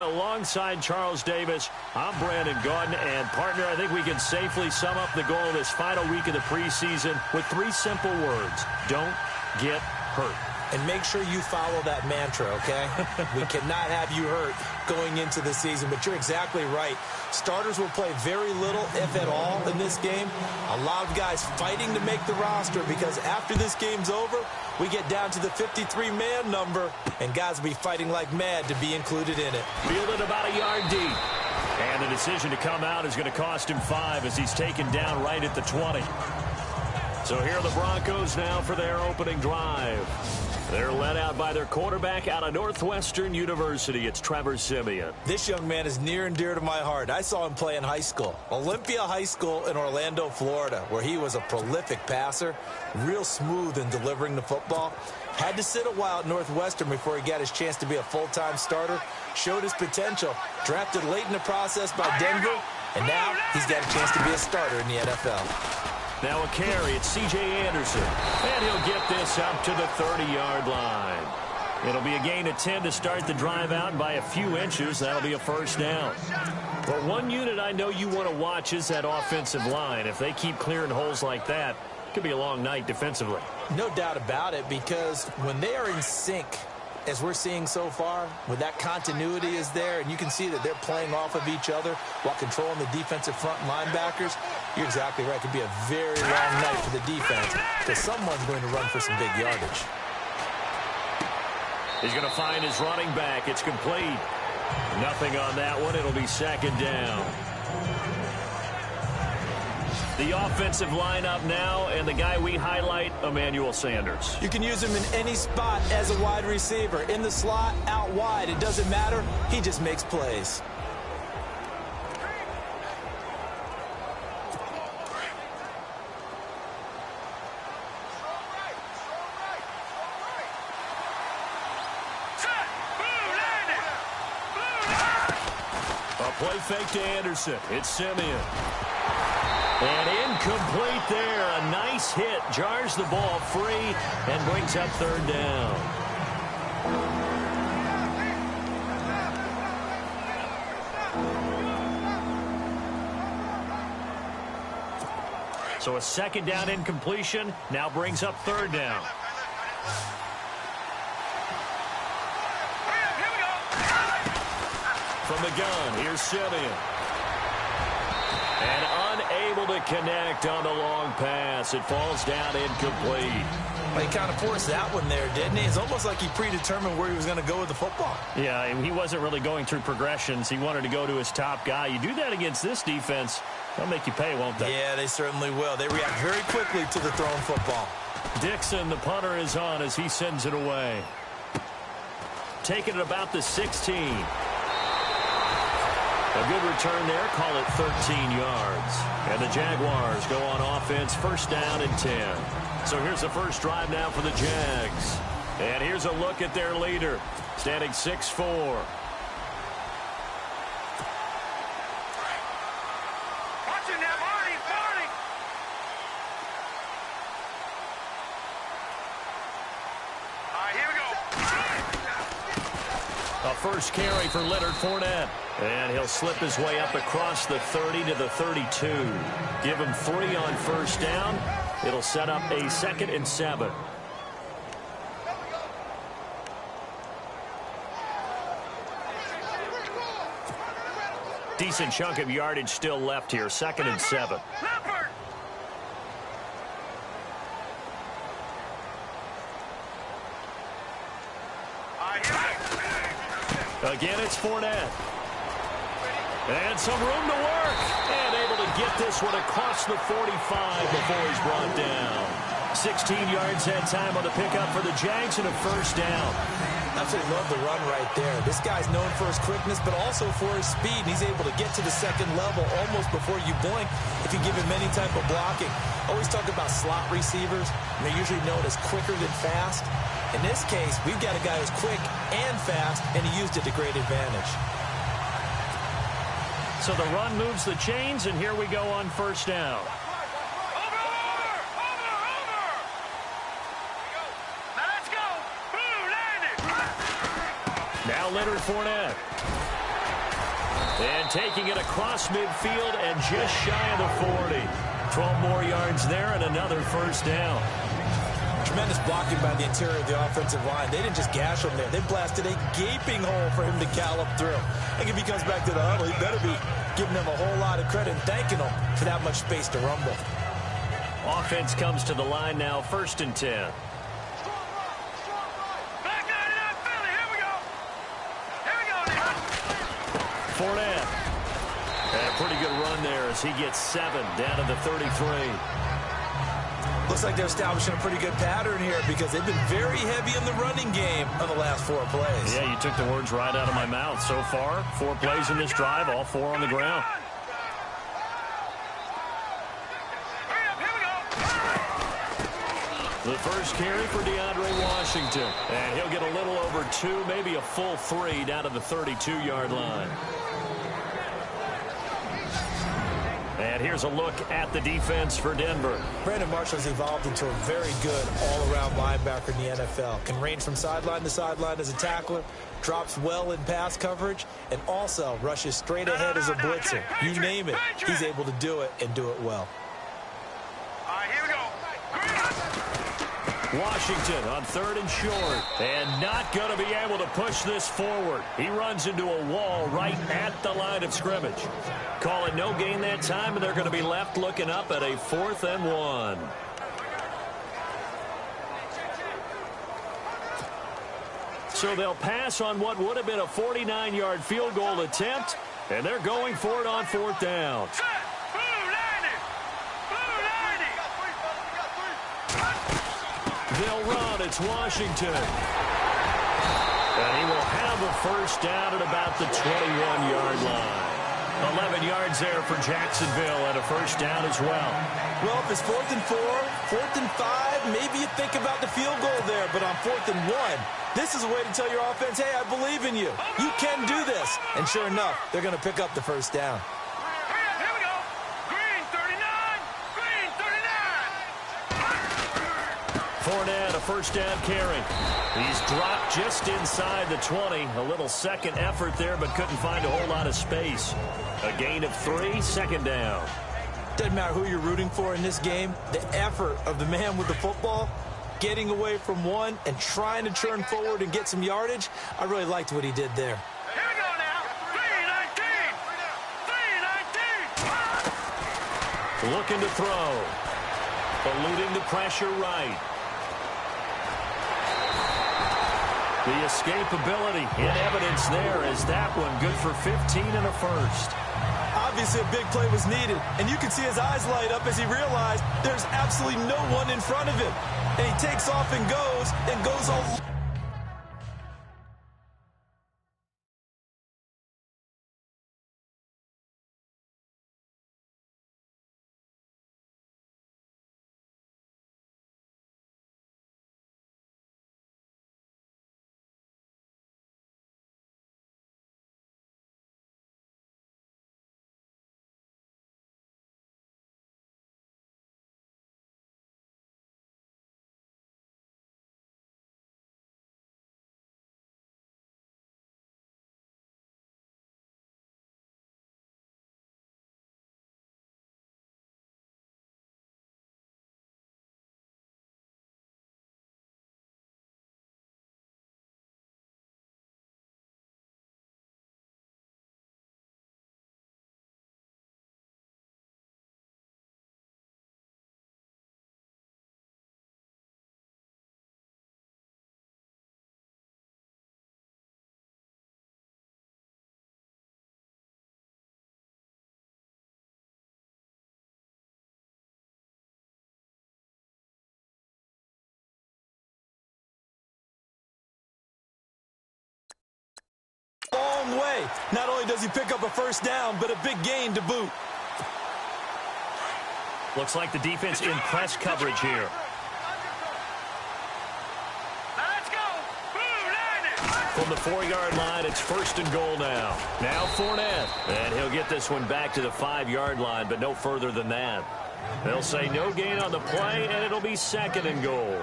Alongside Charles Davis, I'm Brandon Gaudin, and partner, I think we can safely sum up the goal of this final week of the preseason with 3 simple words: don't get hurt. And make sure you follow that mantra, okay? We cannot have you hurt going into the season, but you're exactly right. Starters will play very little, if at all, in this game. A lot of guys fighting to make the roster because after this game's over, we get down to the 53-man number, and guys will be fighting like mad to be included in it. Fielded about a yard deep. And the decision to come out is going to cost him 5 as he's taken down right at the 20. So here are the Broncos now for their opening drive. They're led out by their quarterback out of Northwestern University. It's Trevor Siemian. This young man is near and dear to my heart. I saw him play in high school. Olympia High School in Orlando, Florida, where he was a prolific passer, real smooth in delivering the football. Had to sit a while at Northwestern before he got his chance to be a full-time starter. Showed his potential. Drafted late in the process by Denver. And now he's got a chance to be a starter in the NFL. Now a carry, it's C.J. Anderson. And he'll get this up to the 30-yard line. It'll be a gain of 10 to start the drive out by a few inches. That'll be a first down. But one unit I know you want to watch is that offensive line. If they keep clearing holes like that, it could be a long night defensively. No doubt about it, because when they are in sync, as we're seeing so far, when that continuity is there, and you can see that they're playing off of each other while controlling the defensive front linebackers, you're exactly right. It could be a very long night for the defense because someone's going to run for some big yardage. He's going to find his running back. It's complete. Nothing on that one. It'll be second down. The offensive lineup now, and the guy we highlight, Emmanuel Sanders. You can use him in any spot as a wide receiver. In the slot, out wide. It doesn't matter. He just makes plays. A play fake to Anderson. It's Siemian. And incomplete there. A nice hit. Jars the ball free and brings up third down. So a second down incompletion now brings up third down. From the gun, here's Siemian. And unable to connect on the long pass. It falls down incomplete. Well, he kind of forced that one there, didn't he? It's almost like he predetermined where he was going to go with the football. Yeah, and he wasn't really going through progressions. He wanted to go to his top guy. You do that against this defense, they'll make you pay, won't they? Yeah, they certainly will. They react very quickly to the thrown football. Dixon, the punter, is on as he sends it away. Taking it about the 16. A good return there, call it 13 yards. And the Jaguars go on offense, first down and 10. So here's the first drive now for the Jags. And here's a look at their leader, standing 6'4". Watching that, Marty. All right, here we go. A first carry for Leonard Fournette. And he'll slip his way up across the 30 to the 32. Give him 3 on first down. It'll set up a 2nd and 7. Decent chunk of yardage still left here. 2nd and 7. Again, it's Fournette. And some room to work. And able to get this one across the 45 before he's brought down. 16 yards that time on the pickup for the Jags and a first down. Absolutely love the run right there. This guy's known for his quickness, but also for his speed. And he's able to get to the second level almost before you blink if you give him any type of blocking. Always talk about slot receivers. And they're usually known as quicker than fast. In this case, we've got a guy who's quick and fast, and he used it to great advantage. So the run moves the chains, and here we go on first down. Now Leonard Fournette. And taking it across midfield and just shy of the 40. 12 more yards there and another first down. Tremendous blocking by the interior of the offensive line. They didn't just gash him there. They blasted a gaping hole for him to gallop through. I think if he comes back to the huddle, he better be giving them a whole lot of credit and thanking them for that much space to rumble. Offense comes to the line now, 1st and 10. Back 99 Philly. Here we go. Here we go now. Fournette. And a pretty good run there as he gets 7 down to the 33. Looks like they're establishing a pretty good pattern here because they've been very heavy in the running game on the last 4 plays. Yeah, you took the words right out of my mouth. So far, 4 plays in this drive, all 4 on the ground. The first carry for DeAndre Washington. And he'll get a little over 2, maybe a full 3 down to the 32-yard line. And here's a look at the defense for Denver. Brandon Marshall's evolved into a very good all-around linebacker in the NFL. Can range from sideline to sideline as a tackler, drops well in pass coverage, and also rushes straight ahead as a blitzer. You name it, he's able to do it and do it well. All right, here we go. Washington on 3rd and short. And not going to be able to push this forward. He runs into a wall right at the line of scrimmage. Call it no gain that time, and they're going to be left looking up at a 4th and 1. So they'll pass on what would have been a 49-yard field goal attempt, and they're going for it on 4th down. They'll run. It's Washington. And he will have a first down at about the 21-yard line. 11 yards there for Jacksonville and a first down as well. Well, if it's 4th and 4, 4th and 5, maybe you think about the field goal there. But on 4th and 1, this is a way to tell your offense, hey, I believe in you. You can do this. And sure enough, they're going to pick up the first down. Here we go. Green 39. Green 39. Fournette, a first down carry. He's dropped just inside the 20. A little second effort there, but couldn't find a whole lot of space. A gain of 3, 2nd down. Doesn't matter who you're rooting for in this game. The effort of the man with the football, getting away from one and trying to turn forward and get some yardage, I really liked what he did there. Here we go now. 319. 319. Looking to throw. Eluding the pressure right. The escapability in evidence there as that one good for 15 and a first. Obviously, a big play was needed, and you can see his eyes light up as he realized there's absolutely no one in front of him. And he takes off and goes all... long way. Not only does he pick up a first down, but a big gain to boot. Looks like the defense in press coverage here. Let's go. From the 4-yard line, it's 1st and goal now. Now Fournette. And he'll get this one back to the 5-yard line, but no further than that. They'll say no gain on the play, and it'll be 2nd and goal.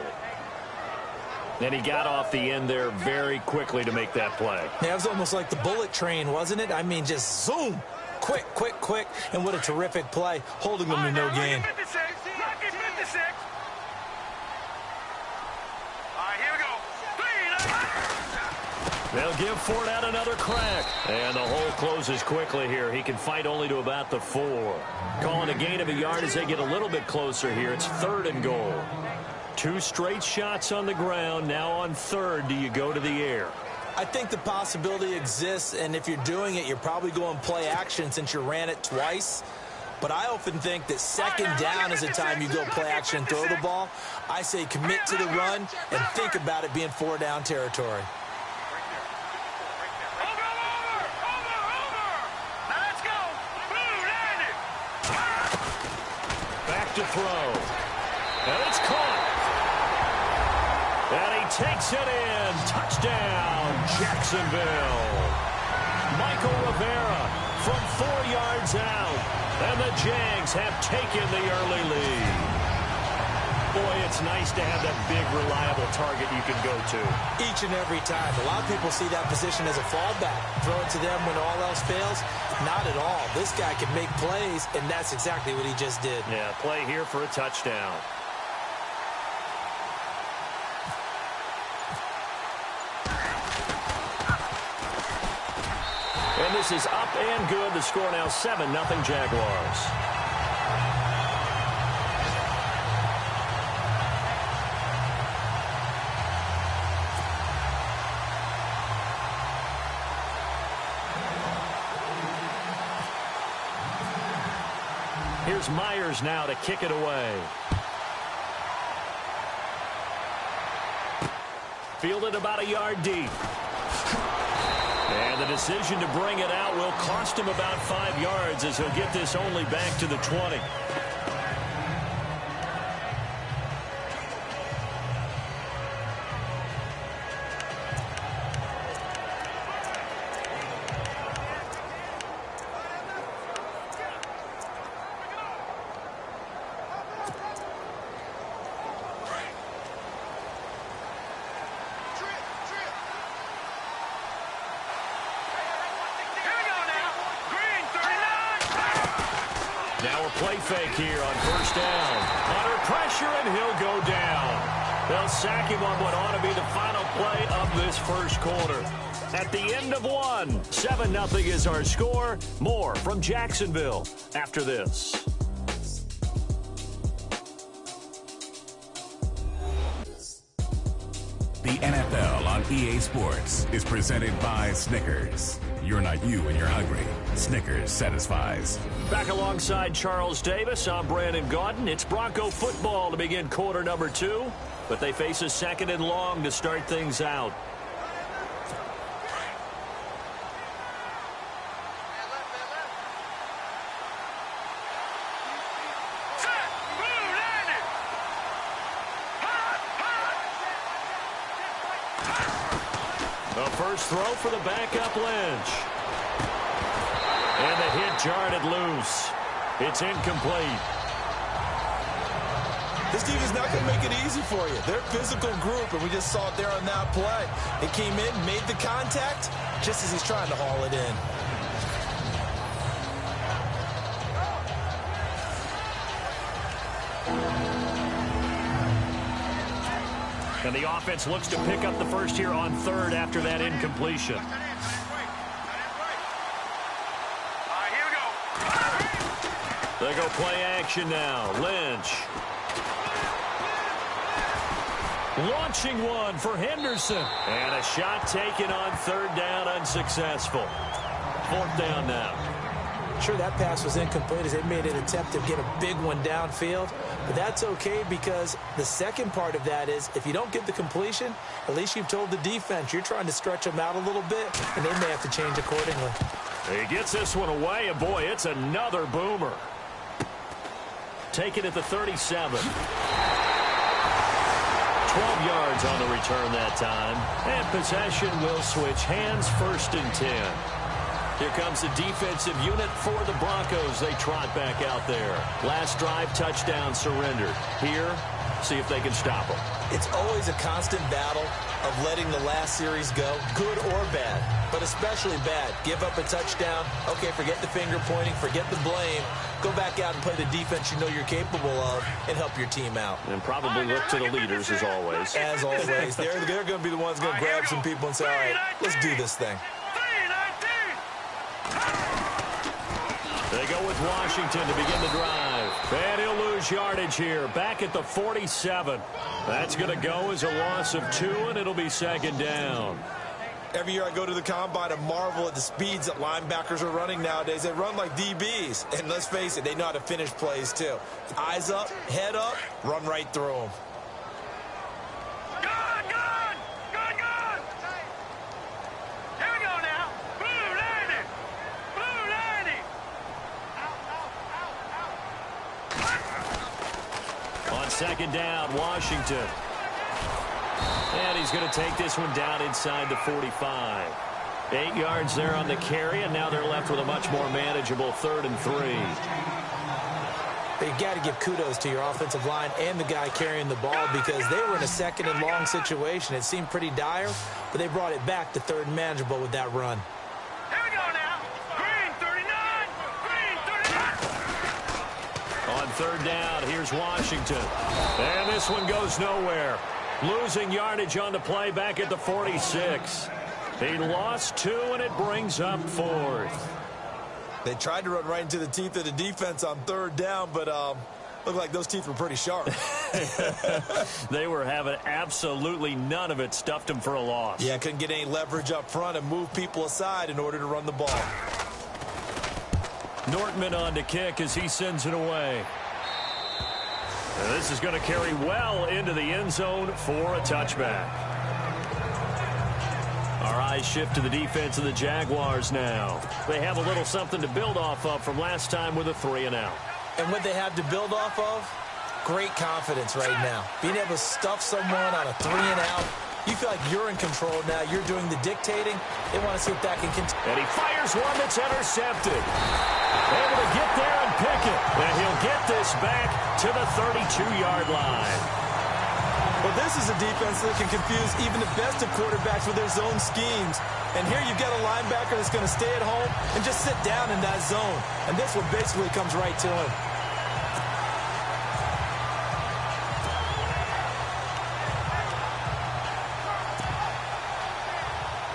And he got off the end there very quickly to make that play. Yeah, it was almost like the bullet train, wasn't it? I mean, just zoom, Quick, quick, quick, and what a terrific play, holding them to no gain. Rocky 56. Rocky 56. All right, here we go. They'll give Ford out another crack. And the hole closes quickly here. He can fight only to about the 4. Calling a gain of a yard as they get a little bit closer here. It's 3rd and goal. 2 straight shots on the ground. Now on 3rd, do you go to the air? I think the possibility exists, and if you're doing it, you're probably going play action since you ran it twice. But I often think that 2nd down is the time you go play action and throw the ball. I say commit to the run and think about it being 4-down territory. To throw. And it's caught. And he takes it in. Touchdown, Jacksonville. Michael Rivera from 4 yards out. And the Jags have taken the early lead. Boy, it's nice to have that big, reliable target you can go to. Each and every time. A lot of people see that position as a fallback. Throw it to them when all else fails. Not at all. This guy can make plays, and that's exactly what he just did. Yeah, play here for a touchdown. And this is up and good. The score now 7-0 Jaguars. Here's Myers now to kick it away. Fielded about a yard deep. And the decision to bring it out will cost him about 5 yards as he'll get this only back to the 20. Play fake here on 1st down. Under pressure, and he'll go down. They'll sack him on what ought to be the final play of this 1st quarter. At the end of 1, 7-0 is our score. More from Jacksonville after this. The NFL on EA Sports is presented by Snickers. You're not you when you're hungry. Snickers satisfies. Back alongside Charles Davis, I'm Brandon Gaudin. It's Bronco football to begin quarter number 2, but they face a 2nd and long to start things out. The first throw for the backup Lynch. And the hit jarred it loose. It's incomplete. This team is not going to make it easy for you. They're a physical group, and we just saw it there on that play. It came in, made the contact, just as he's trying to haul it in. And the offense looks to pick up the first here on 3rd after that incompletion. They go play action now. Lynch. Launching one for Henderson. And a shot taken on 3rd down, unsuccessful. 4th down now. Sure, that pass was incomplete as they made an attempt to get a big one downfield. But that's okay because the second part of that is if you don't get the completion, at least you've told the defense you're trying to stretch them out a little bit, and they may have to change accordingly. He gets this one away, and boy, it's another boomer. Take it at the 37. 12 yards on the return that time. And possession will switch hands, 1st and 10. Here comes the defensive unit for the Broncos. They trot back out there. Last drive, touchdown surrendered. Here, see if they can stop them. It's always a constant battle of letting the last series go, good or bad. but especially bad. Give up a touchdown. Okay, forget the finger pointing, forget the blame. Go back out and play the defense you know you're capable of and help your team out. And probably look to the leaders, as always. As always. They're going to be the ones going to grab some people and say, all right, let's do this thing. They go with Washington to begin the drive. And he'll lose yardage here. Back at the 47. That's going to go as a loss of 2, and it'll be second down. Every year I go to the combine and marvel at the speeds that linebackers are running nowadays. They run like DBs. And let's face it, they know how to finish plays too. Eyes up, head up, run right through them. Here we go now. Blue 90. Blue 90. On second down, Washington. And he's going to take this one down inside the 45. 8 yards there on the carry, and now they're left with a much more manageable 3rd and 3. But you got to give kudos to your offensive line and the guy carrying the ball because they were in a 2nd and long situation. It seemed pretty dire, but they brought it back to 3rd and manageable with that run. Here we go now. Green 39. Green 39. On 3rd down, here's Washington. And this one goes nowhere. Losing yardage on the play back at the 46. He lost 2, and it brings up 4th. They tried to run right into the teeth of the defense on 3rd down, but looked like those teeth were pretty sharp. They were having absolutely none of it. Stuffed him for a loss. Yeah, couldn't get any leverage up front and move people aside in order to run the ball. Nortman on to kick as he sends it away. And this is going to carry well into the end zone for a touchback. Our eyes shift to the defense of the Jaguars now. They have a little something to build off of from last time with a 3-and-out. And what they have to build off of? Great confidence right now. Being able to stuff someone on a 3-and-out. You feel like you're in control now. You're doing the dictating. They want to see if that can continue. And he fires one that's intercepted. Able to get there and pick it. And he'll get this back to the 32-yard line. Well, this is a defense that can confuse even the best of quarterbacks with their zone schemes. And here you've got a linebacker that's going to stay at home and just sit down in that zone. And this one basically comes right to him.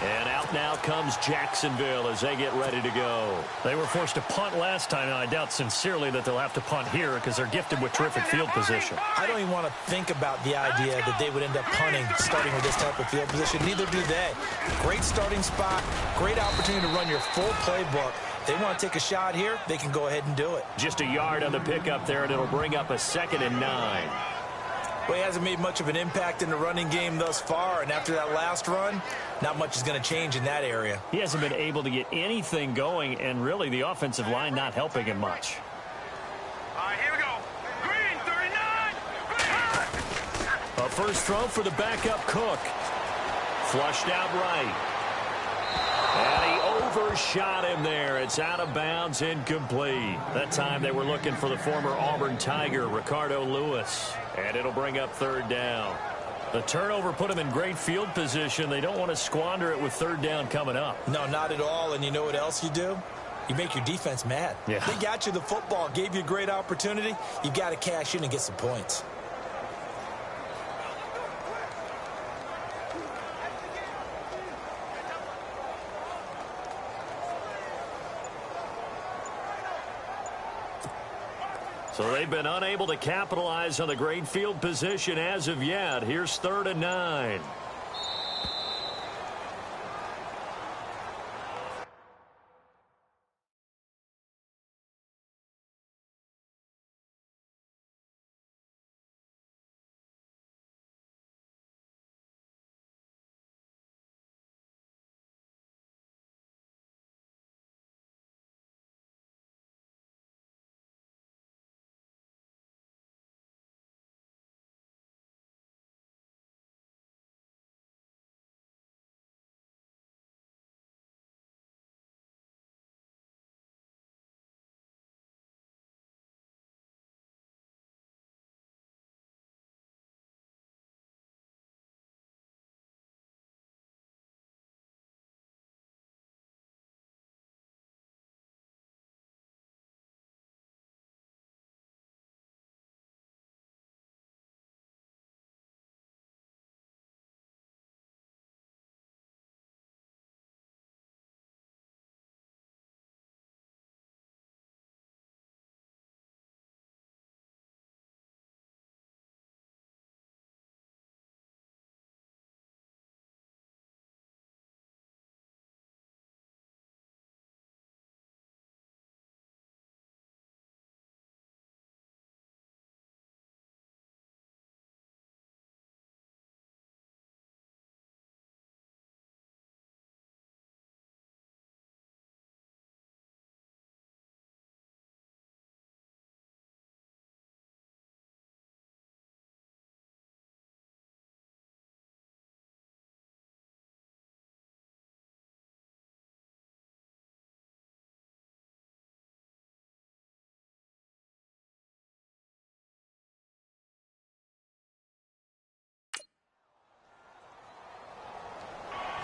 And out now comes Jacksonville as they get ready to go. They were forced to punt last time, and I doubt sincerely that they'll have to punt here because they're gifted with terrific field position. I don't even want to think about the idea that they would end up punting starting with this type of field position. Neither do they. Great starting spot, great opportunity to run your full playbook. They want to take a shot here, they can go ahead and do it. Just a yard on the pickup there, and it'll bring up a 2nd and 9. Well, he hasn't made much of an impact in the running game thus far, and after that last run, not much is going to change in that area. He hasn't been able to get anything going, and really the offensive line not helping him much. All right, here we go. Green 39. Green. A first throw for the backup Cook. Flushed out right. And he overshot him there. It's out of bounds, incomplete. That time they were looking for the former Auburn Tiger, Ricardo Lewis. And it'll bring up 3rd down. The turnover put them in great field position. They don't want to squander it with 3rd down coming up. No, not at all. And you know what else you do? You make your defense mad. Yeah. They got you the football, gave you a great opportunity. You got to cash in and get some points. So they've been unable to capitalize on the great field position as of yet. Here's 3rd and 9.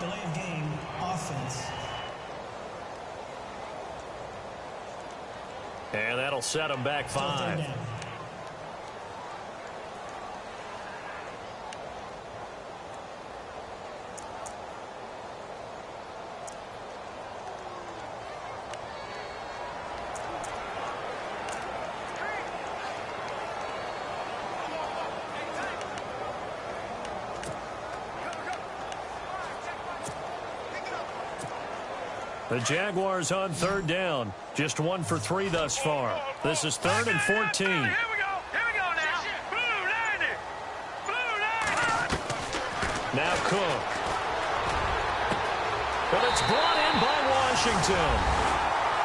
delay of game, offense. And that'll set them back 5. The Jaguars on 3rd down. Just 1 for 3 thus far. This is 3rd and 14. Here we go. Here we go now. Blue 90. Blue 90. Now Cook. But it's brought in by Washington.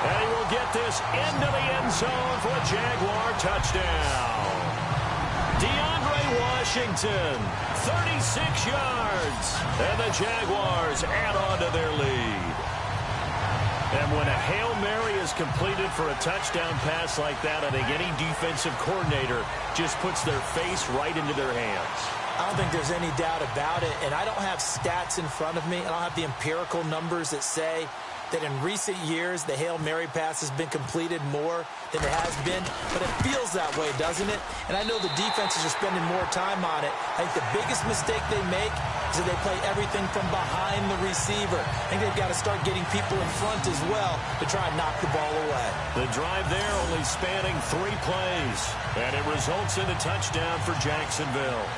And he will get this into the end zone for a Jaguar touchdown. DeAndre Washington, 36 yards. And the Jaguars add on to their lead. And when a Hail Mary is completed for a touchdown pass like that, I think any defensive coordinator just puts their face right into their hands. I don't think there's any doubt about it, and I don't have stats in front of me. I don't have the empirical numbers that say that in recent years the Hail Mary pass has been completed more than it has been, but it feels that way, doesn't it? And I know the defenses are spending more time on it. I think the biggest mistake they make is that they play everything from behind the receiver. I think they've got to start getting people in front as well to try and knock the ball away. The drive there only spanning 3 plays, and it results in a touchdown for Jacksonville.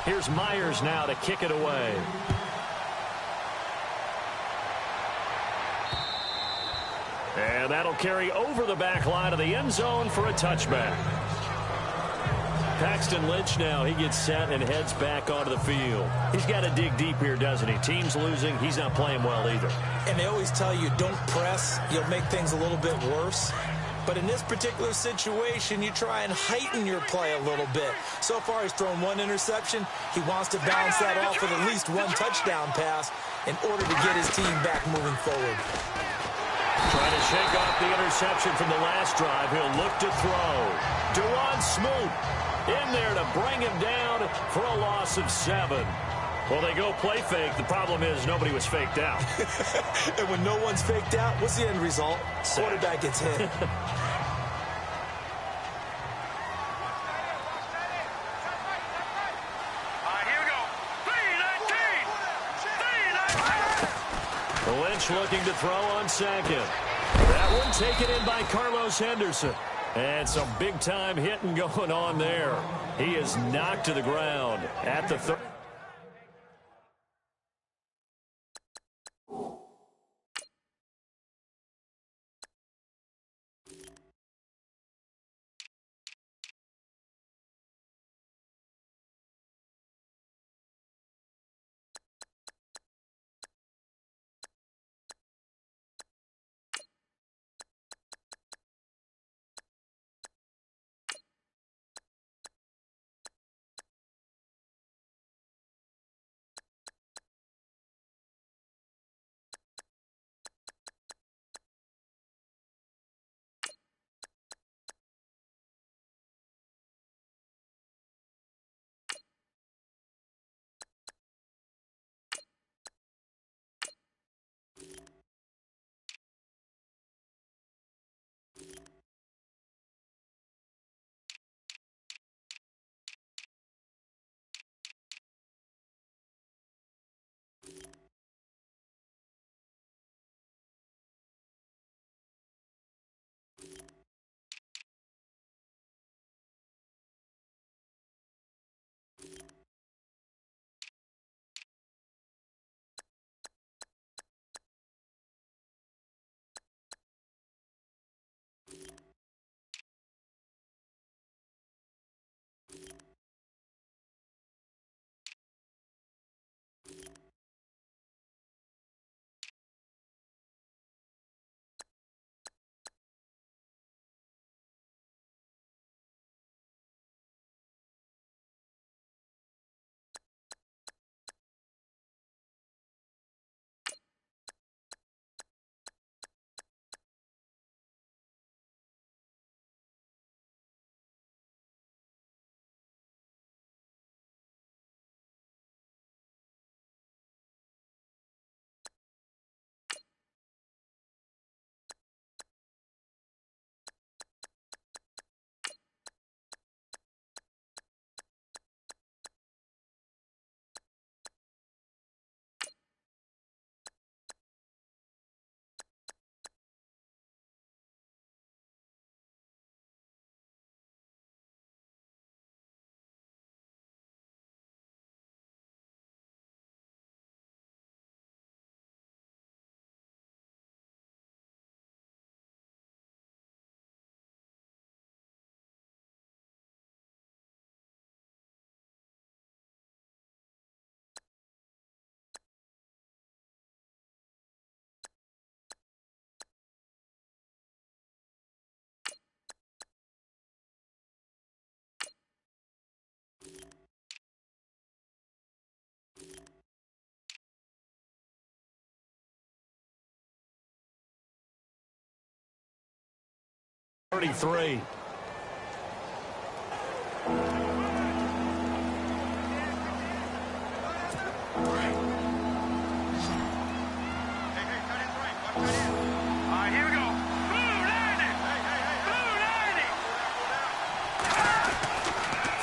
Here's Myers now to kick it away. And that'll carry over the back line of the end zone for a touchback. Paxton Lynch now, he gets set and heads back onto the field. He's got to dig deep here, doesn't he? Team's losing. He's not playing well either. And they always tell you, don't press. You'll make things a little bit worse. But in this particular situation, you try and heighten your play a little bit. So far, he's thrown 1 interception. He wants to balance that off with at least 1 touchdown pass in order to get his team back moving forward. Trying to shake off the interception from the last drive. He'll look to throw. Dewan Smoot in there to bring him down for a loss of 7. Well, they go play fake. The problem is nobody was faked out. And when no one's faked out, what's the end result? Quarterback gets hit. Lynch looking to throw on 2nd. That one taken in by Carlos Henderson. And some big-time hitting going on there. He is knocked to the ground at the 30. 33.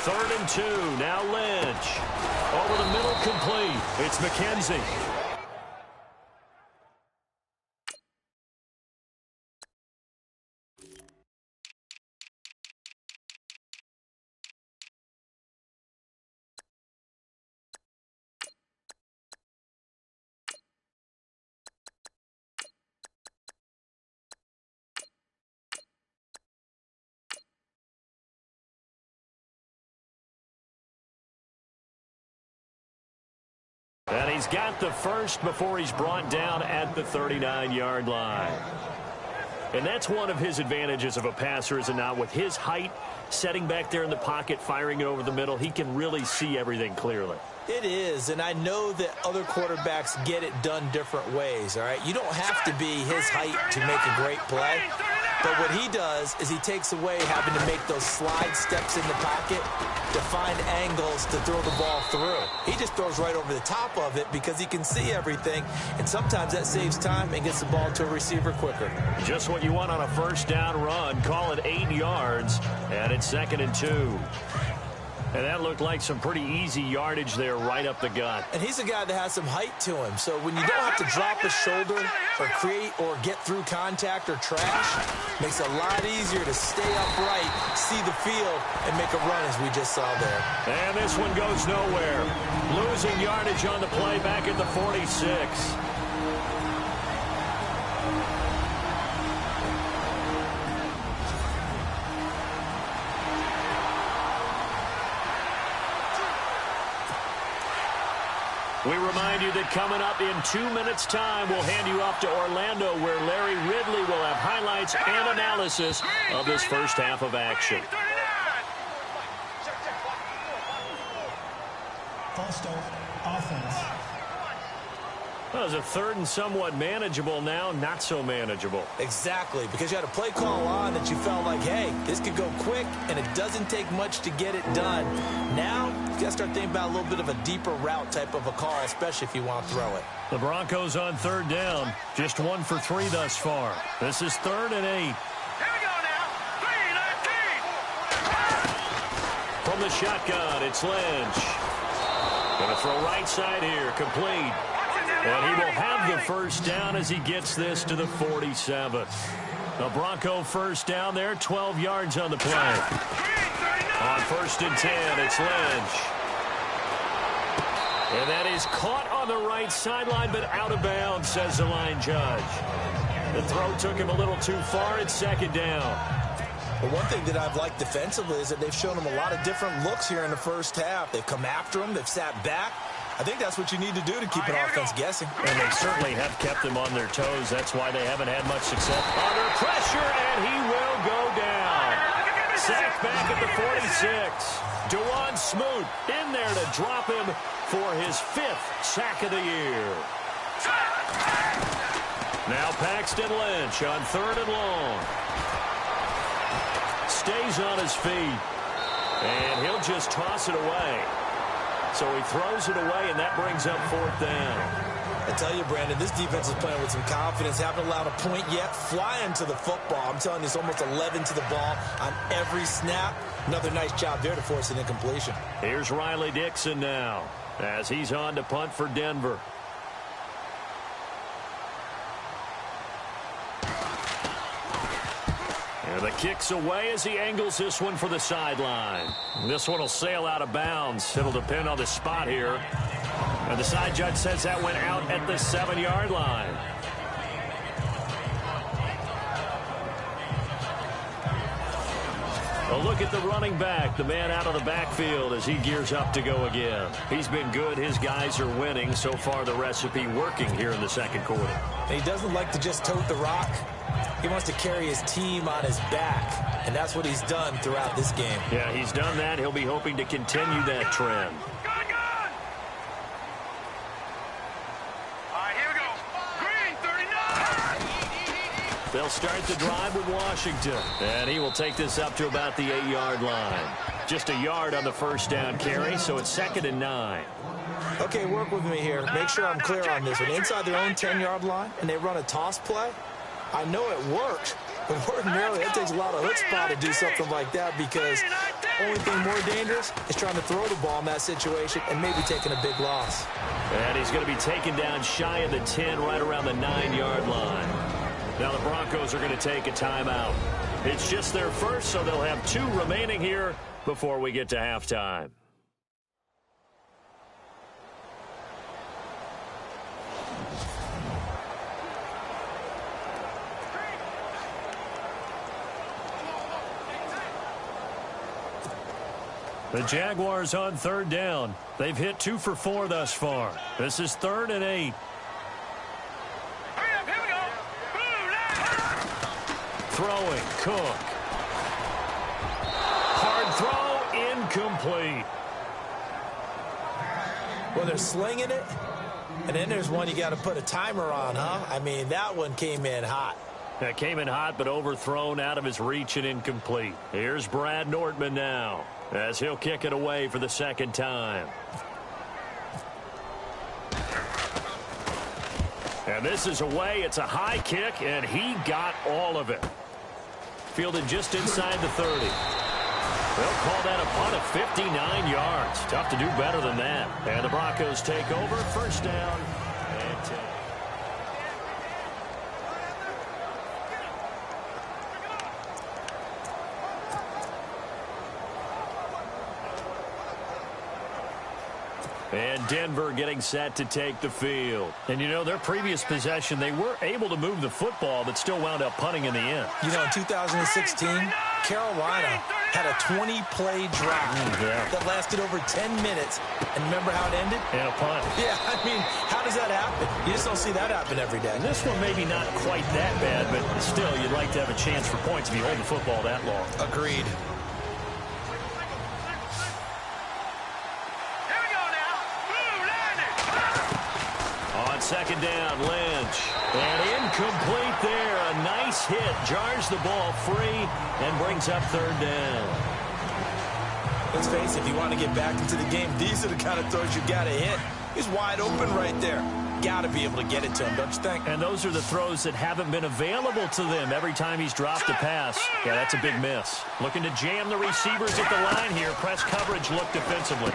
Third and 2. Now Lynch. Over the middle, complete. It's McKenzie. And he's got the first before he's brought down at the 39-yard line. And that's one of his advantages of a passer, is it not? With his height, setting back there in the pocket, firing it over the middle, he can really see everything clearly. It is, and I know that other quarterbacks get it done different ways, all right? You don't have to be his height to make a great play. But what he does is he takes away having to make those slide steps in the pocket to find angles to throw the ball through. He just throws right over the top of it because he can see everything, and sometimes that saves time and gets the ball to a receiver quicker. Just what you want on a first down run. Call it 8 yards, and it's 2nd and 2. And that looked like some pretty easy yardage there right up the gut. And he's a guy that has some height to him, so when you don't have to drop a shoulder or create or get through contact or trash, makes it a lot easier to stay upright, see the field, and make a run as we just saw there. And this one goes nowhere. Losing yardage on the play back at the 46. We remind you that coming up in 2 minutes' time, we'll hand you off to Orlando, where Larry Ridley will have highlights and analysis of this first half of action. False start, offense. Well, it was a 3rd and somewhat manageable, now not so manageable. Exactly, because you had a play call on that you felt like, hey, this could go quick, and it doesn't take much to get it done. Now, you got to start thinking about a little bit of a deeper route type of a call, especially if you want to throw it. The Broncos on 3rd down, just 1 for 3 thus far. This is 3rd and 8. Here we go now. 3-19. From the shotgun, it's Lynch. Going to throw right side here, complete. And he will have the first down as he gets this to the 47. The Bronco first down there, 12 yards on the play. On 1st and 10, it's Lynch. And that is caught on the right sideline, but out of bounds, says the line judge. The throw took him a little too far. It's 2nd down. But one thing that I've liked defensively is that they've shown him a lot of different looks here in the first half. They've come after him. They've sat back. I think that's what you need to do to keep an offense guessing. And they certainly have kept them on their toes. That's why they haven't had much success. Under pressure, and he will go down. Sacked back at the 46. Dewan Smoot in there to drop him for his 5th sack of the year. Now Paxton Lynch on 3rd and long. Stays on his feet. And he'll just toss it away. So he throws it away, and that brings up 4th down. I tell you, Brandon, this defense is playing with some confidence. Haven't allowed a point yet. Flying to the football. I'm telling you, it's almost 11 to the ball on every snap. Another nice job there to force an incompletion. Here's Riley Dixon now as he's on to punt for Denver. And the kick's away as he angles this one for the sideline. This one will sail out of bounds. It'll depend on the spot here. And the side judge says that went out at the 7-yard line. A look at the running back, the man out of the backfield as he gears up to go again. He's been good. His guys are winning. So far, the recipe working here in the 2nd quarter. He doesn't like to just tote the rock. He wants to carry his team on his back, and that's what he's done throughout this game. Yeah, he's done that. He'll be hoping to continue that trend. They'll start the drive with Washington. And he will take this up to about the 8-yard line. Just a yard on the first down carry, so it's 2nd and 9. Okay, work with me here. Make sure I'm clear on this. When inside their own 10-yard line and they run a toss play, I know it works, but ordinarily it takes a lot of chutzpah to do something like that, because the only thing more dangerous is trying to throw the ball in that situation and maybe taking a big loss. And he's going to be taken down shy of the 10, right around the 9-yard line. Now the Broncos are going to take a timeout. It's just their first, so they'll have 2 remaining here before we get to halftime. The Jaguars on 3rd down. They've hit 2 for 4 thus far. This is 3rd and 8. Hurry up, here we go. Throwing, Cook. Hard throw, incomplete. Well, they're slinging it, and then there's one you got to put a timer on, huh? I mean, that one came in hot. That came in hot, but overthrown, out of his reach, and incomplete. Here's Brad Nortman now, as he'll kick it away for the 2nd time. And this is away. It's a high kick, and he got all of it. Fielded just inside the 30. They'll call that a punt of 59 yards. Tough to do better than that. And the Broncos take over. 1st down and 10. And Denver getting set to take the field. And, you know, their previous possession, they were able to move the football, but still wound up punting in the end. You know, in 2016, Carolina had a 20-play drive that lasted over 10 minutes. And remember how it ended? And a punt. Yeah, I mean, how does that happen? You just don't see that happen every day. And this one maybe not quite that bad, but still, you'd like to have a chance for points if you hold the football that long. Agreed. On 2nd down, Lynch. And incomplete there. A nice hit. Jars the ball free and brings up 3rd down. Let's face it, if you want to get back into the game, these are the kind of throws you got to hit. He's wide open right there. Got to be able to get it to him, don't you think? And those are the throws that haven't been available to them every time he's dropped a pass. Yeah, that's a big miss. Looking to jam the receivers at the line here. Press coverage look defensively.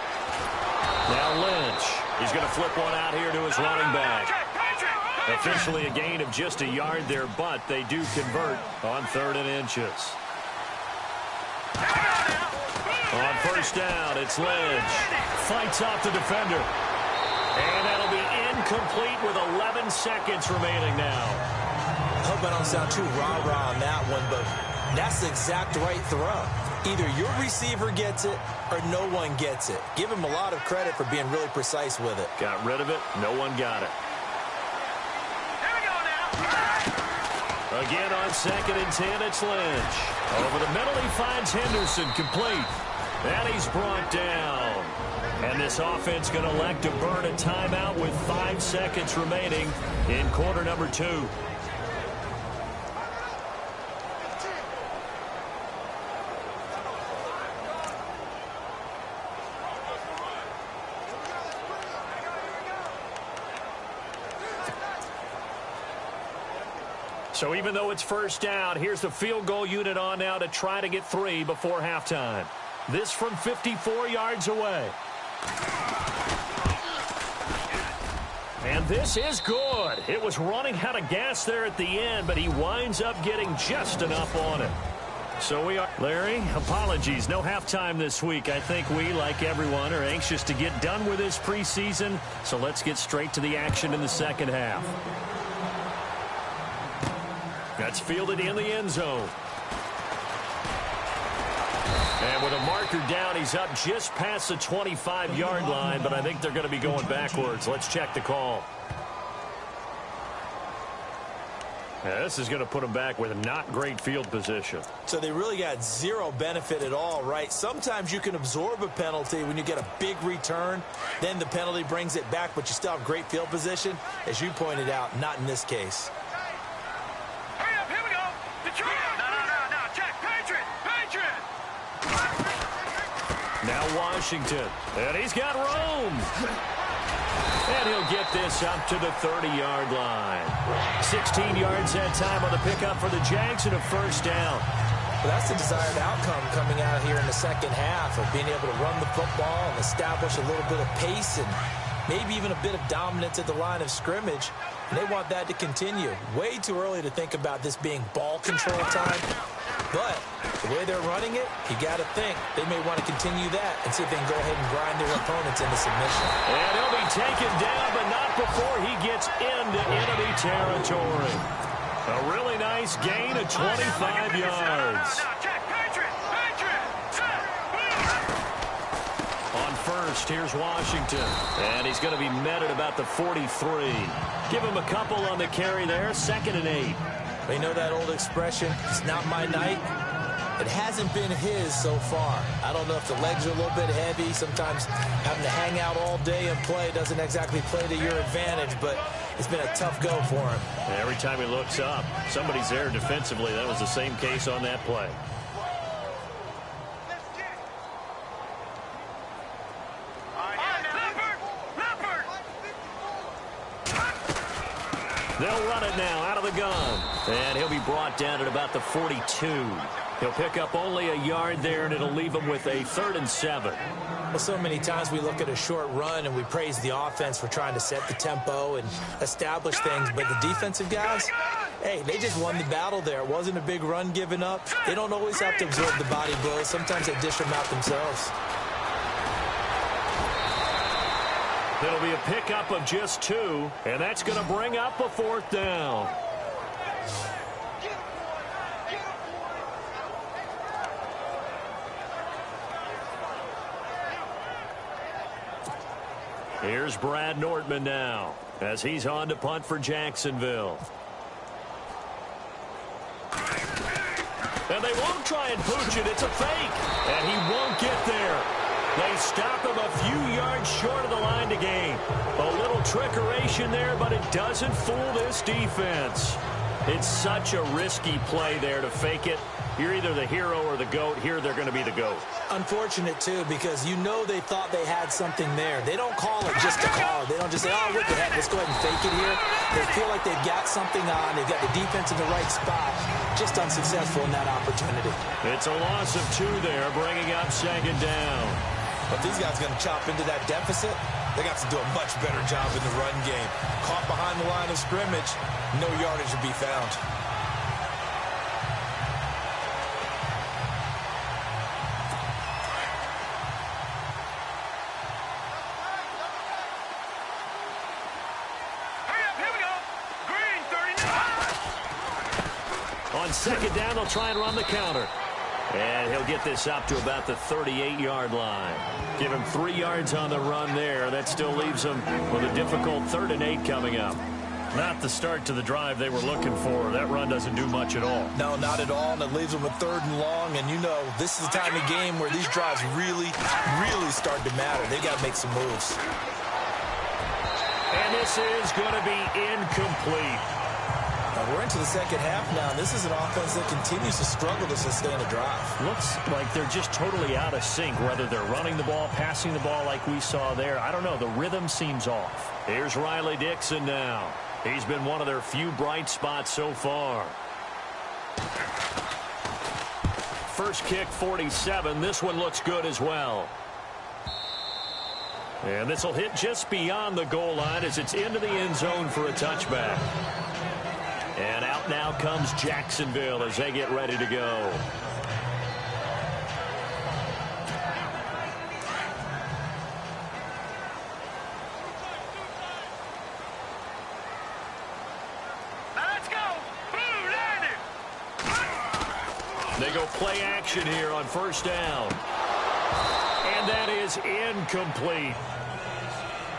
Now Lynch. He's going to flip one out here to his running back. Officially a gain of just a yard there, but they do convert on 3rd and inches. On 1st down, it's Lynch. Fights off the defender. And that'll be incomplete with 11 seconds remaining now. I hope I don't sound too rah-rah on that one, but that's the exact right throw. Either your receiver gets it or no one gets it. Give him a lot of credit for being really precise with it. Got rid of it. No one got it. Here we go now. Again on 2nd and 10, it's Lynch. Over the middle, he finds Henderson complete. And he's brought down. And this offense going to elect to burn a timeout with 5 seconds remaining in quarter number 2. So even though it's 1st down, here's the field goal unit on now to try to get 3 before halftime. This from 54 yards away. And this is good. It was running out of gas there at the end, but he winds up getting just enough on it. So we are... Larry, apologies. No halftime this week. I think we, like everyone, are anxious to get done with this preseason. So let's get straight to the action in the 2nd half. That's fielded in the end zone. And with a marker down, he's up just past the 25-yard line, but I think they're going to be going backwards. Let's check the call. Yeah, this is going to put him back with not great field position. So they really got zero benefit at all, right? Sometimes you can absorb a penalty when you get a big return. Then the penalty brings it back, but you still have great field position. As you pointed out, not in this case. Hurry up, here we go. Washington. And he's got room. And he'll get this up to the 30-yard line. 16 yards that time on the pickup for the Jags and a first down. Well, that's the desired outcome coming out here in the second half of being able to run the football and establish a little bit of pace and maybe even a bit of dominance at the line of scrimmage. And they want that to continue. Way too early to think about this being ball control time. But the way they're running it, you got to think they may want to continue that and see if they can go ahead and grind their opponents into submission. And he'll be taken down, but not before he gets into enemy territory. A really nice gain of 25 yards. On first, here's Washington. And he's going to be met at about the 43. Give him a couple on the carry there. 2nd and 8. They know that old expression, it's not my night. It hasn't been his so far. I don't know if the legs are a little bit heavy. Sometimes having to hang out all day and play doesn't exactly play to your advantage, but it's been a tough go for him. Every time he looks up, somebody's there defensively. That was the same case on that play. They'll run it now out of the gun. And he'll be brought down at about the 42. He'll pick up only a yard there, and it'll leave him with a 3rd and 7. Well, so many times we look at a short run and we praise the offense for trying to set the tempo and establish things, but the defensive guys, hey, they just won the battle there. It wasn't a big run given up. They don't always have to absorb the body blows. Sometimes they dish them out themselves. It'll be a pickup of just 2, and that's going to bring up a 4th down. Here's Brad Nortman now as he's on to punt for Jacksonville. And they won't try and pooch it. It's a fake. And he won't get there. They stop him a few yards short of the line to gain. A little trickeration there, but it doesn't fool this defense. It's such a risky play there to fake it. You're either the hero or the GOAT. Here they're going to be the GOAT. Unfortunate, too, because you know they thought they had something there. They don't call it just to call it. They don't just say, oh, what the heck, let's go ahead and fake it here. They feel like they've got something on. They've got the defense in the right spot. Just unsuccessful in that opportunity. It's a loss of 2 there, bringing up 2nd down. But these guys are going to chop into that deficit. They got to do a much better job in the run game. Caught behind the line of scrimmage, no yardage to be found. On 2nd down, they'll try and run the counter. And he'll get this up to about the 38-yard line. Give him 3 yards on the run there. That still leaves him with a difficult 3rd and 8 coming up. Not the start to the drive they were looking for. That run doesn't do much at all. No, not at all, and it leaves them with 3rd and long. And you know, this is the time of game where these drives really start to matter. They got to make some moves. And this is going to be incomplete. We're into the second half now. This is an offense that continues to struggle to sustain a drive. Looks like they're just totally out of sync, whether they're running the ball, passing the ball like we saw there. I don't know. The rhythm seems off. Here's Riley Dixon now. He's been one of their few bright spots so far. First kick, 47. This one looks good as well. And this will hit just beyond the goal line as it's into the end zone for a touchback. And out now comes Jacksonville as they get ready to go. Let's go. Blue landed. They go play action here on 1st down. And that is incomplete.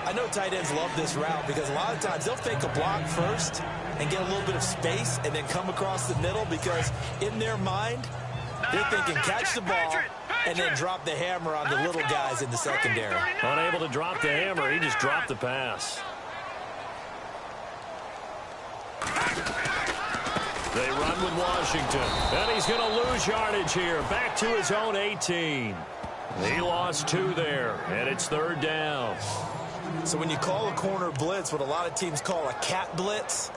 I know tight ends love this route because a lot of times they'll fake a block first and get a little bit of space and then come across the middle because in their mind, they're thinking catch the ball and then drop the hammer on the little guys in the secondary. Unable to drop the hammer, he just dropped the pass. They run with Washington, and he's going to lose yardage here. Back to his own 18. He lost 2 there, and it's 3rd down. So when you call a corner blitz, what a lot of teams call a cat blitz,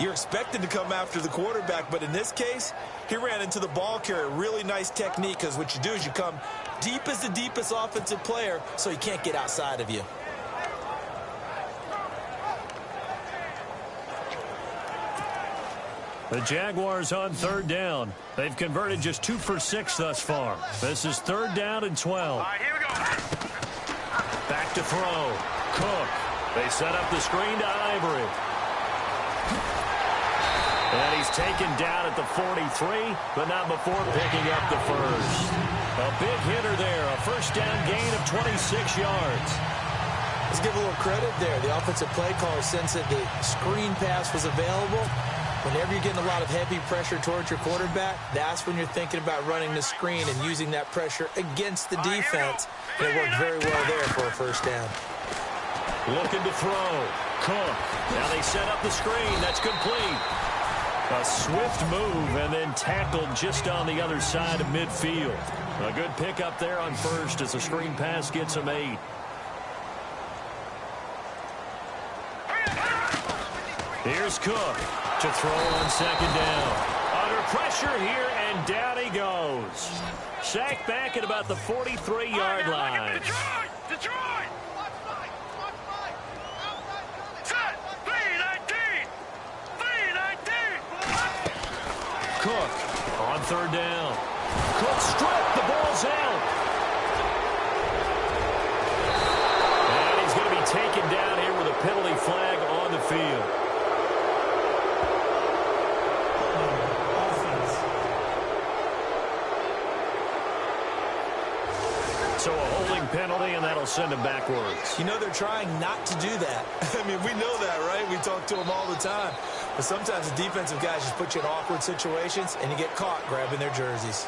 you're expected to come after the quarterback, but in this case, he ran into the ball carrier. Really nice technique, because what you do is you come deep as the deepest offensive player so he can't get outside of you. The Jaguars on 3rd down. They've converted just 2 for 6 thus far. This is 3rd down and 12. All right, here we go. Back to throw. Cook. They set up the screen to Ivory. And he's taken down at the 43, but not before picking up the first. A big hitter there. A first down gain of 26 yards. Let's give a little credit there. The offensive play caller sensed that the screen pass was available. Whenever you're getting a lot of heavy pressure towards your quarterback, that's when you're thinking about running the screen and using that pressure against the defense. And it worked very well there for a first down. Looking to throw. Cook. Now they set up the screen. That's complete. A swift move and then tackled just on the other side of midfield. A good pickup there on first as the screen pass gets him 8. Here's Cook to throw on 2nd down. Under pressure here, and down he goes. Sacked back at about the 43-yard line. Detroit! Set! 3-19! 3-19! Cook on 3rd down. Cook stripped. The ball's out. And he's going to be taken down here with a penalty flag on the field. So a holding penalty, and that'll send him backwards. You know, they're trying not to do that. I mean, we know that, right? We talk to them all the time. But sometimes the defensive guys just put you in awkward situations, and you get caught grabbing their jerseys.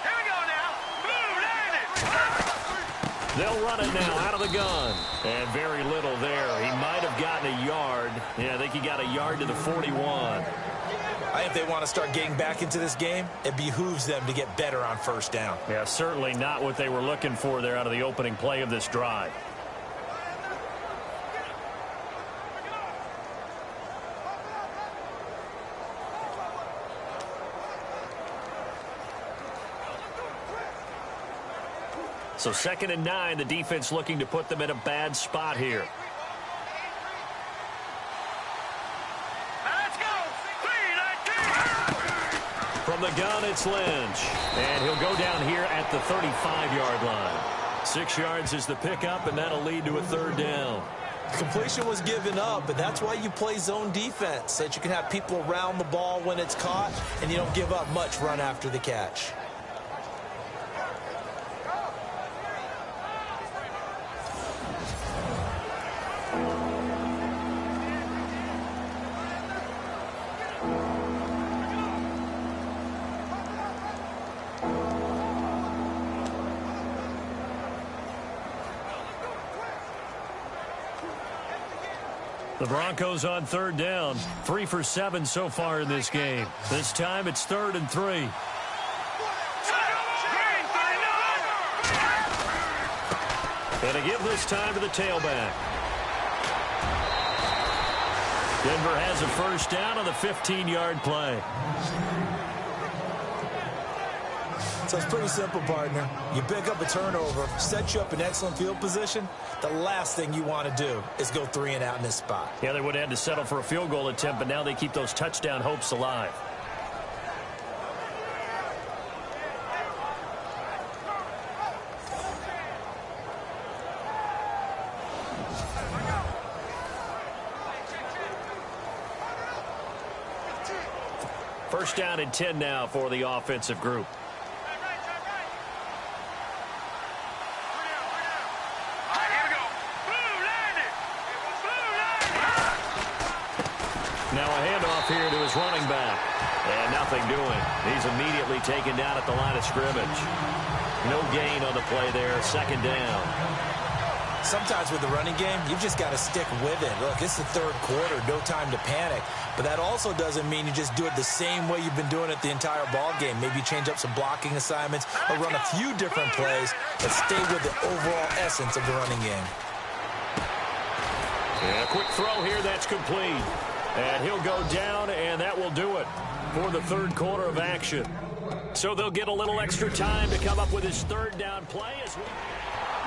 Here we go now. Boom, landed. They'll run it now out of the gun. And very little there. He might have gotten a yard. Yeah, I think he got a yard to the 41. If they want to start getting back into this game, it behooves them to get better on first down. Yeah, certainly not what they were looking for there out of the opening play of this drive. So 2nd and 9, the defense looking to put them in a bad spot here. Let's go. 3-19. From the gun, it's Lynch. And he'll go down here at the 35-yard line. 6 yards is the pickup, and that'll lead to a 3rd down. The completion was given up, but that's why you play zone defense, so that you can have people around the ball when it's caught, and you don't give up much run after the catch. The Broncos on 3rd down. 3 for 7 so far in this game. This time it's 3rd and 3. And a give this time to the tailback. Denver has a first down on the 15-yard play. So it's pretty simple, partner. You pick up a turnover, set you up in excellent field position. The last thing you want to do is go 3 and out in this spot. Yeah, they would have had to settle for a field goal attempt, but now they keep those touchdown hopes alive. First down and 10 now for the offensive group. Now a handoff here to his running back. And nothing doing. He's immediately taken down at the line of scrimmage. No gain on the play there. 2nd down. Sometimes with the running game, you've just got to stick with it. Look, it's the third quarter, no time to panic. But that also doesn't mean you just do it the same way you've been doing it the entire ball game. Maybe change up some blocking assignments or run a few different plays, but stay with the overall essence of the running game. And a quick throw here, that's complete. And he'll go down, and that will do it for the third quarter of action. So they'll get a little extra time to come up with his third down play.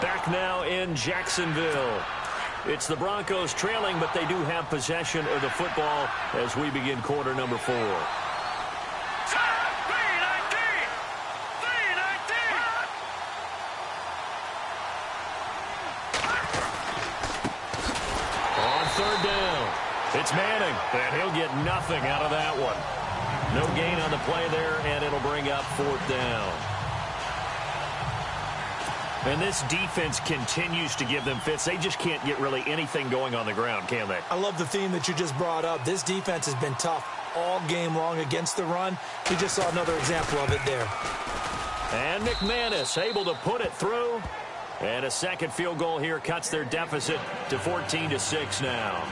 Back now in Jacksonville. It's the Broncos trailing, but they do have possession of the football as we begin quarter number 4. On third down, it's Manning, and he'll get nothing out of that one. No gain on the play there, and it'll bring up fourth down. And this defense continues to give them fits. They just can't get really anything going on the ground, can they? I love the theme that you just brought up. This defense has been tough all game long against the run. You just saw another example of it there. And McManus able to put it through. And a second field goal here cuts their deficit to 14-6 now.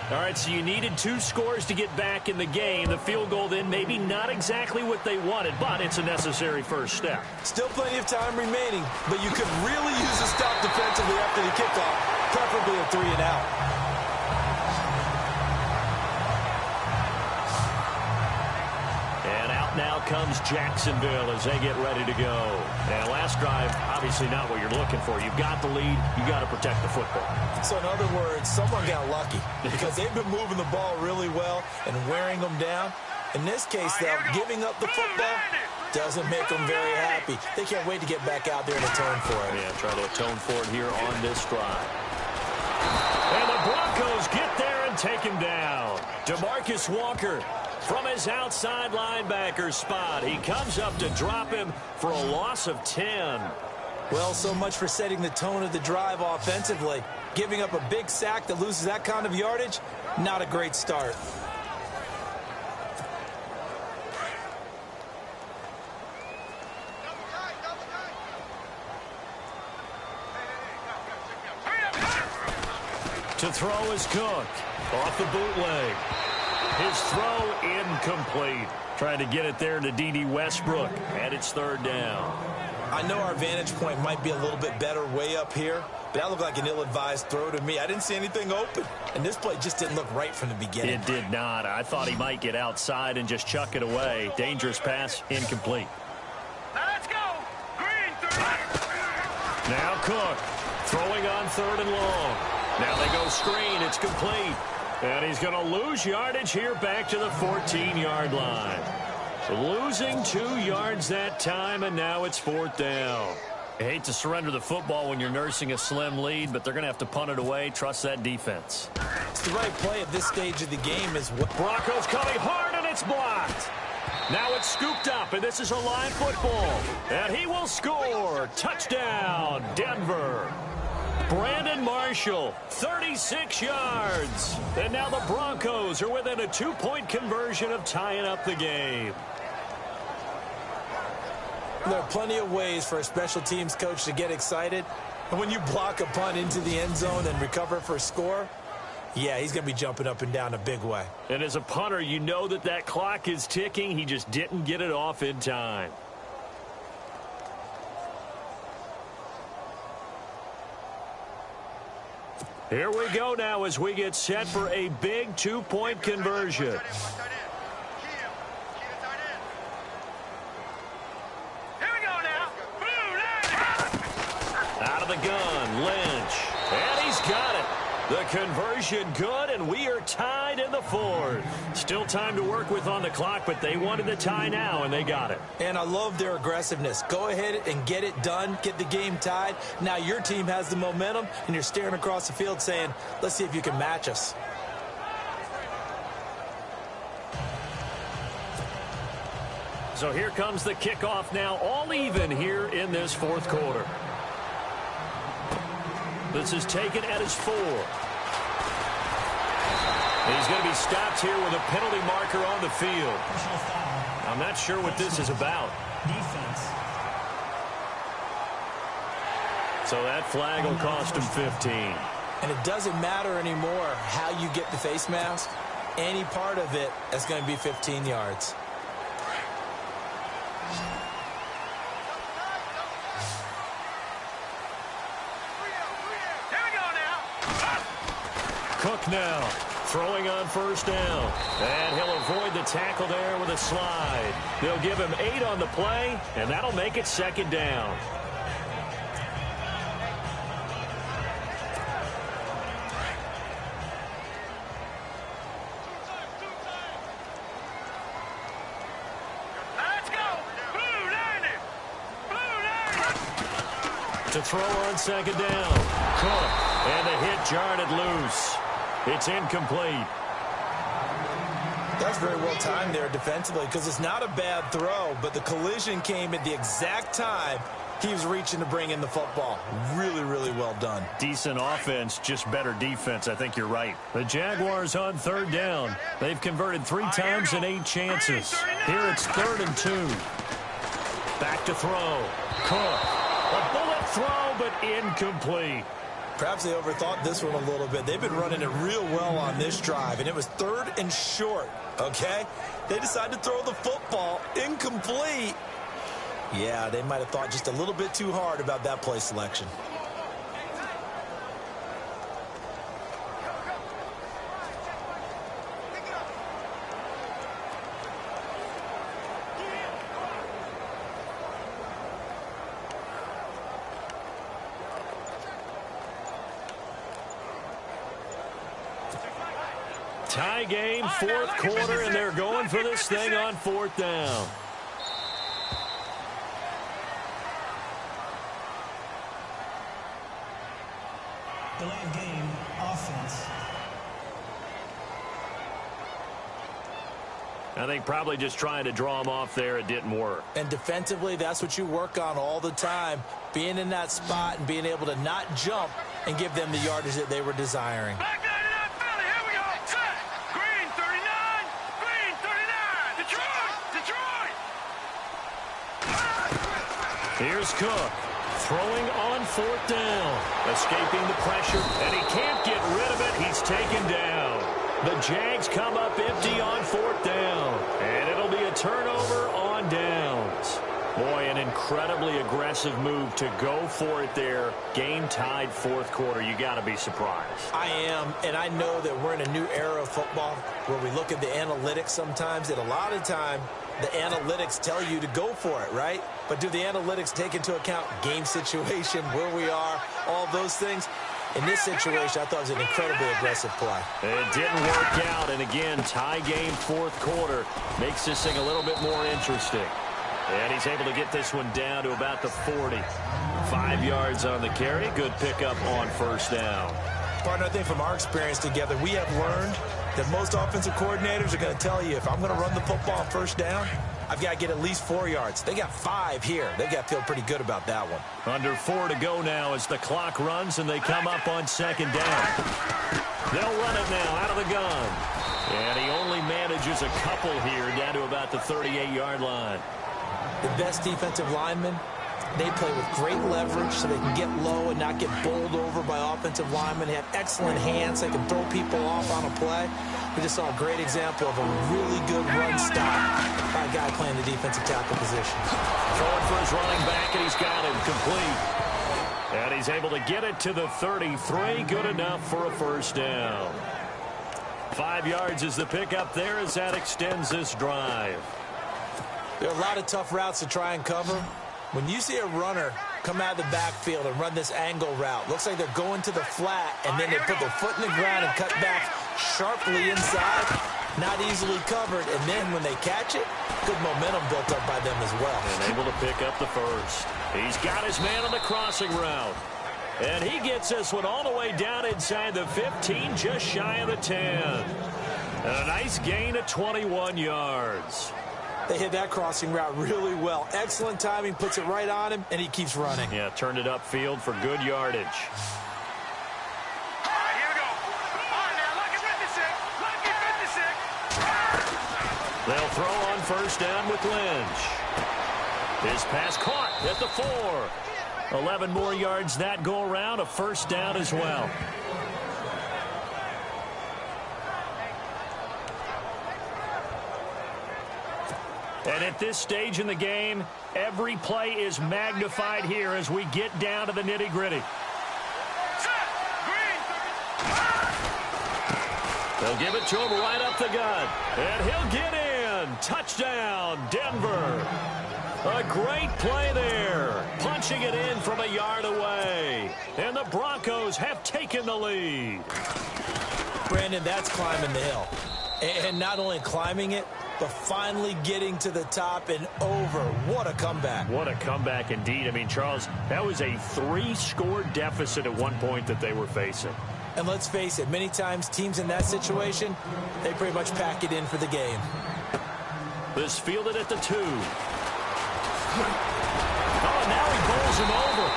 All right, so you needed 2 scores to get back in the game. The field goal then maybe not exactly what they wanted, but it's a necessary first step. Still plenty of time remaining, but you could really use a stop defensively after the kickoff, preferably a 3-and-out. And out now comes Jacksonville as they get ready to go. And last drive, obviously not what you're looking for. You've got the lead. You've got to protect the football. So in other words, someone got lucky because they've been moving the ball really well and wearing them down. In this case, though, giving up the football doesn't make them very happy. They can't wait to get back out there and atone for it. Yeah, try to atone for it here on this drive. And the Broncos get there and take him down. DeMarcus Walker from his outside linebacker spot. He comes up to drop him for a loss of 10. Well, so much for setting the tone of the drive offensively. Giving up a big sack that loses that kind of yardage, not a great start. To throw is Cook. Off the bootleg. His throw incomplete. Trying to get it there to D.D. Westbrook. And it's third down. I know our vantage point might be a little bit better way up here, but that looked like an ill-advised throw to me. I didn't see anything open, and this play just didn't look right from the beginning. It did not. I thought he might get outside and just chuck it away. Dangerous pass, incomplete. Now let's go. Green 3. Now Cook throwing on third and long. Now they go screen. It's complete. And he's going to lose yardage here back to the 14-yard line. Losing 2 yards that time, and now it's fourth down. I hate to surrender the football when you're nursing a slim lead, but they're going to have to punt it away. Trust that defense. It's the right play at this stage of the game as well. Broncos coming hard, and it's blocked. Now it's scooped up, and this is a live football. And he will score. Touchdown, Denver. Brandon Marshall, 36 yards. And now the Broncos are within a 2-point conversion of tying up the game. There are plenty of ways for a special teams coach to get excited. And when you block a punt into the end zone and recover for a score, yeah, he's going to be jumping up and down a big way. And as a punter, you know that clock is ticking. He just didn't get it off in time. Here we go now as we get set for a big 2-point conversion. Out of the gun, Lynch. And he's got it. The conversion good, and we are tied in the fourth. Still time to work with on the clock, but they wanted the tie now, and they got it. And I love their aggressiveness. Go ahead and get it done. Get the game tied. Now your team has the momentum, and you're staring across the field saying, let's see if you can match us. So here comes the kickoff now, all even here in this fourth quarter. This is taken at his 4. He's going to be stopped here with a penalty marker on the field. I'm not sure what this is about. Defense. So that flag will cost him 15. And it doesn't matter anymore how you get the face mask. Any part of it is going to be 15 yards. Here we go now. Cook now throwing on first down. And he'll avoid the tackle there with a slide. They'll give him 8 on the play, and that'll make it second down. Let's go. Blue Niners. Blue Niners. To throw on second down. Cook. And the hit jarred it loose. It's incomplete. That's very well timed there defensively because it's not a bad throw, but the collision came at the exact time he was reaching to bring in the football. Really, really well done. Decent offense, just better defense. I think you're right. The Jaguars on third down. They've converted 3 times in 8 chances. Here it's 3rd and 2. Back to throw. Cook. A bullet throw, but incomplete. Perhaps they overthought this one a little bit. They've been running it real well on this drive, and it was 3rd and short, okay? They decided to throw the football incomplete. Yeah, they might have thought just a little bit too hard about that play selection. Tie game, 4th quarter, and they're going for this thing on 4th down. Delayed game, offense. I think probably just trying to draw him off there. It didn't work. And defensively, that's what you work on all the time. Being in that spot and being able to not jump and give them the yardage that they were desiring. Back 99 Philly. Here we go. Set. Green 39. Green 39. Detroit. Detroit. Here's Cook. Throwing on 4th down. Escaping the pressure, and he can't get rid of it. He's taken down. The Jags come up empty on 4th down, and it'll be a turnover on downs. Boy, an incredibly aggressive move to go for it there. Game tied 4th quarter. You got to be surprised. I am, and I know that we're in a new era of football where we look at the analytics sometimes, and a lot of time the analytics tell you to go for it, right? But do the analytics take into account game situation, where we are, all those things? In this situation, I thought it was an incredibly aggressive play. It didn't work out, and again, tie game 4th quarter makes this thing a little bit more interesting. And he's able to get this one down to about the 40. 5 yards on the carry. Good pickup on first down. Partner, I think from our experience together, we have learned that most offensive coordinators are going to tell you, if I'm going to run the football on first down, I've got to get at least 4 yards. They got 5 here. They've got to feel pretty good about that one. Under 4 to go now as the clock runs and they come up on second down. They'll run it now out of the gun. And he only manages a couple here down to about the 38-yard line. The best defensive linemen, they play with great leverage so they can get low and not get bowled over by offensive linemen. They have excellent hands. They can throw people off on a play. We just saw a great example of a really good run stop by a guy playing the defensive tackle position. Throwing for his running back, and he's got him complete. And he's able to get it to the 33. Good enough for a first down. 5 yards is the pickup there as that extends this drive. There are a lot of tough routes to try and cover. When you see a runner come out of the backfield and run this angle route, looks like they're going to the flat, and then they put their foot in the ground and cut back sharply inside, not easily covered, and then when they catch it, good momentum built up by them as well. And able to pick up the first. He's got his man on the crossing route. And he gets this one all the way down inside the 15, just shy of the 10. And a nice gain of 21 yards. They hit that crossing route really well. Excellent timing, puts it right on him, and he keeps running. Yeah, turned it upfield for good yardage. All right, here we go. All right, now, lucky 56. Lucky 56. They'll throw on first down with Lynch. His pass caught at the 4. 11 more yards that go around, a first down as well. And at this stage in the game, every play is magnified here as we get down to the nitty-gritty. They'll give it to him right up the gut. And he'll get in. Touchdown, Denver. A great play there. Punching it in from a yard away. And the Broncos have taken the lead. Brandon, that's climbing the hill. And not only climbing it, but finally getting to the top and over. What a comeback. What a comeback indeed. I mean, Charles, that was a 3-score deficit at one point that they were facing. And let's face it, many times teams in that situation, they pretty much pack it in for the game. This fielded at the 2. Oh, now he bowls him over.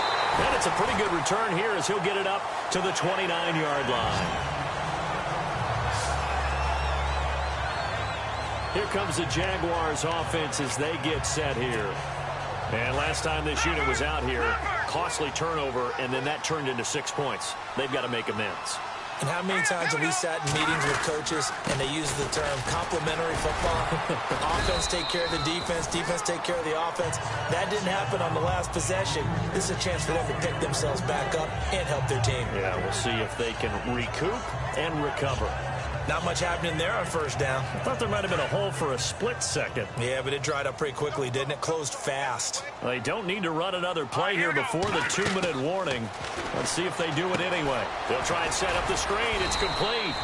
And it's a pretty good return here as he'll get it up to the 29-yard line. Here comes the Jaguars offense as they get set here. And last time this unit was out here, costly turnover, and then that turned into 6 points. They've got to make amends. And how many times have we sat in meetings with coaches and they use the term complementary football? Offense take care of the defense, defense take care of the offense. That didn't happen on the last possession. This is a chance for them to pick themselves back up and help their team. Yeah, we'll see if they can recoup and recover. Not much happening there on first down. I thought there might have been a hole for a split second. Yeah, but it dried up pretty quickly, didn't it? Closed fast. They don't need to run another play here before the 2-minute warning. Let's see if they do it anyway. They'll try and set up the screen. It's complete.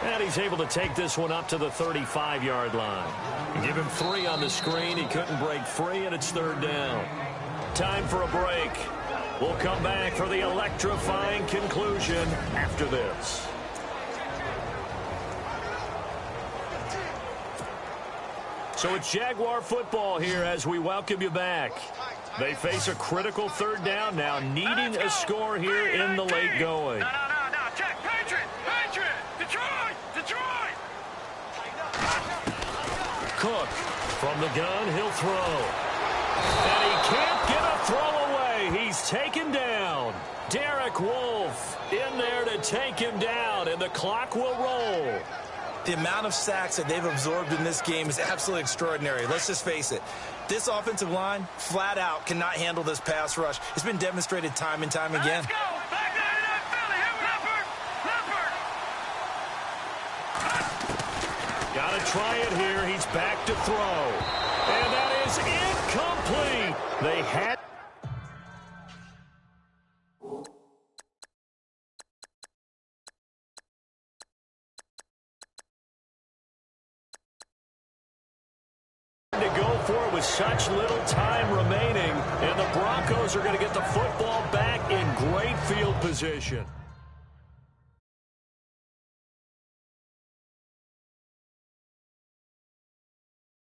And he's able to take this one up to the 35-yard line. Give him 3 on the screen. He couldn't break free, and it's 3rd down. Time for a break. We'll come back for the electrifying conclusion after this. So it's Jaguar football here as we welcome you back. They face a critical 3rd down now, needing a score here in the late going. No. Check. Patriot. Detroit. Cook from the gun, he'll throw. And he can't get a throw away. He's taken down. Derek Wolfe in there to take him down, and the clock will roll. The amount of sacks that they've absorbed in this game is absolutely extraordinary. Let's just face it. This offensive line, flat out, cannot handle this pass rush. It's been demonstrated time and time again. Let's go. Back there to that Philly. Leopard. Got to try it here. He's back to throw. And that is incomplete. They had... to go for it with such little time remaining, and the Broncos are going to get the football back in great field position.